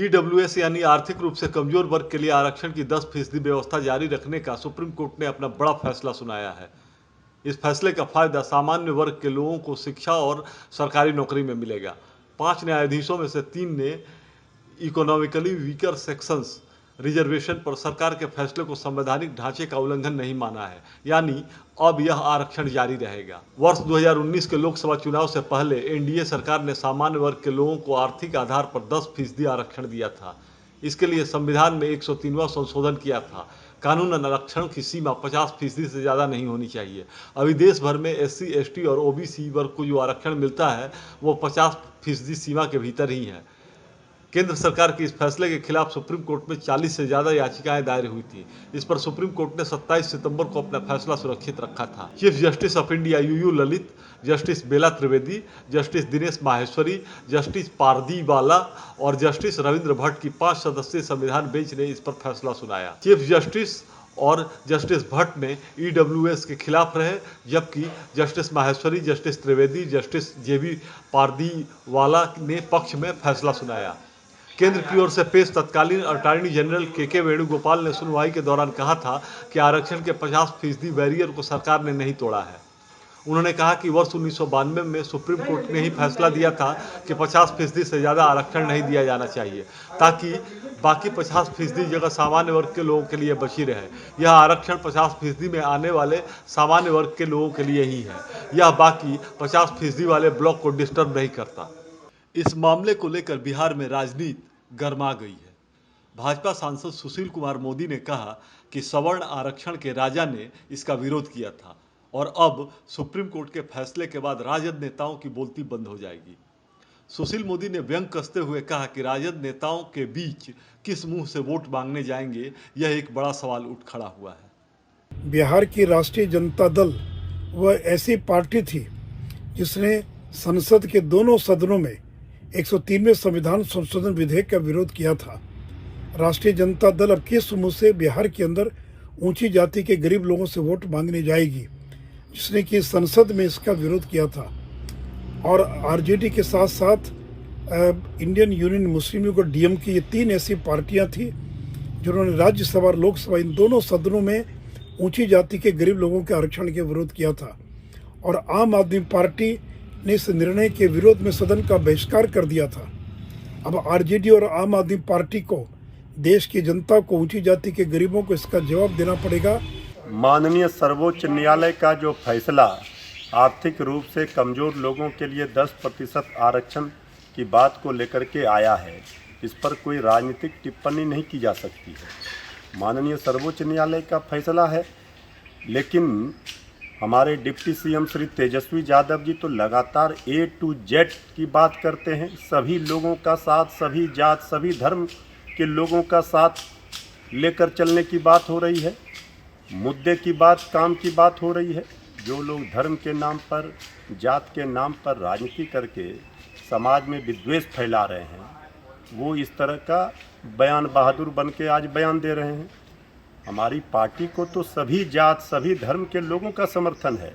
EWS यानी आर्थिक रूप से कमजोर वर्ग के लिए आरक्षण की 10% व्यवस्था जारी रखने का सुप्रीम कोर्ट ने अपना बड़ा फैसला सुनाया है। इस फैसले का फायदा सामान्य वर्ग के लोगों को शिक्षा और सरकारी नौकरी में मिलेगा। 5 न्यायाधीशों में से 3 ने इकोनॉमिकली वीकर सेक्शंस रिजर्वेशन पर सरकार के फैसले को संवैधानिक ढांचे का उल्लंघन नहीं माना है, यानी अब यह आरक्षण जारी रहेगा। वर्ष 2019 के लोकसभा चुनाव से पहले एनडीए सरकार ने सामान्य वर्ग के लोगों को आर्थिक आधार पर 10% आरक्षण दिया था। इसके लिए संविधान में 103वां संशोधन किया था। कानूनन आरक्षण की सीमा 50% से ज़्यादा नहीं होनी चाहिए। अभी देश भर में SC, ST और OBC वर्ग को जो आरक्षण मिलता है वो 50% सीमा के भीतर ही है। केंद्र सरकार के इस फैसले के खिलाफ सुप्रीम कोर्ट में 40 से ज़्यादा याचिकाएं दायर हुई थी। इस पर सुप्रीम कोर्ट ने 27 सितंबर को अपना फैसला सुरक्षित रखा था। Chief justice of India UU Lalit, justice Bela Trivedi, justice Dinesh Maheshwari, justice Pardiwala और जस्टिस रविंद्र भट्ट की 5 सदस्यीय संविधान बेंच ने इस पर फैसला सुनाया। चीफ जस्टिस और जस्टिस भट्ट ने ईडब्ल्यूएस के खिलाफ रहे, जबकि justice Maheshwari, justice Trivedi, justice JB Pardiwala ने पक्ष में फैसला सुनाया। केंद्र की ओर से पेश तत्कालीन अटॉर्नी जनरल KK वेणुगोपाल ने सुनवाई के दौरान कहा था कि आरक्षण के 50% बैरियर को सरकार ने नहीं तोड़ा है। उन्होंने कहा कि वर्ष 1992 में सुप्रीम कोर्ट ने ही फैसला दिया था कि 50% से ज़्यादा आरक्षण नहीं दिया जाना चाहिए, ताकि बाकी 50% जगह सामान्य वर्ग के लोगों के लिए बची रहे। यह आरक्षण 50% में आने वाले सामान्य वर्ग के लोगों के लिए ही है। यह बाकी 50% वाले ब्लॉक को डिस्टर्ब नहीं करता। इस मामले को लेकर बिहार में राजनीति गर्मा गई है। भाजपा सांसद सुशील कुमार मोदी ने कहा कि सवर्ण आरक्षण के राजा ने इसका विरोध किया था और अब सुप्रीम कोर्ट के फैसले के बाद राजद नेताओं की बोलती बंद हो जाएगी। सुशील मोदी ने व्यंग कसते हुए कहा कि राजद नेताओं के बीच किस मुंह से वोट मांगने जाएंगे, यह एक बड़ा सवाल उठ खड़ा हुआ है। बिहार की राष्ट्रीय जनता दल वह ऐसी पार्टी थी जिसने संसद के दोनों सदनों में 103वें संविधान संशोधन विधेयक का विरोध किया था। राष्ट्रीय जनता दल अब किस मुंह से बिहार के अंदर ऊंची जाति के गरीब लोगों से वोट मांगने जाएगी, जिसने कि संसद में इसका विरोध किया था। और आरजेडी के साथ साथ इंडियन यूनियन मुस्लिम लीग और DMK, ये 3 ऐसी पार्टियां थी जिन्होंने राज्यसभा और लोकसभा इन दोनों सदनों में ऊंची जाति के गरीब लोगों के आरक्षण के विरोध किया था। और आम आदमी पार्टी ने इस निर्णय के विरोध में सदन का बहिष्कार कर दिया था। अब आरजेडी और आम आदमी पार्टी को, देश की जनता को, ऊंची जाति के गरीबों को इसका जवाब देना पड़ेगा। माननीय सर्वोच्च न्यायालय का जो फैसला आर्थिक रूप से कमज़ोर लोगों के लिए 10% आरक्षण की बात को लेकर के आया है, इस पर कोई राजनीतिक टिप्पणी नहीं की जा सकती है। माननीय सर्वोच्च न्यायालय का फैसला है, लेकिन हमारे डिप्टी CM श्री तेजस्वी यादव जी तो लगातार A to Z की बात करते हैं। सभी लोगों का साथ, सभी जात, सभी धर्म के लोगों का साथ लेकर चलने की बात हो रही है। मुद्दे की बात, काम की बात हो रही है। जो लोग धर्म के नाम पर, जात के नाम पर राजनीति करके समाज में विद्वेष फैला रहे हैं, वो इस तरह का बयान बहादुर बन के आज बयान दे रहे हैं। हमारी पार्टी को तो सभी जात, सभी धर्म के लोगों का समर्थन है।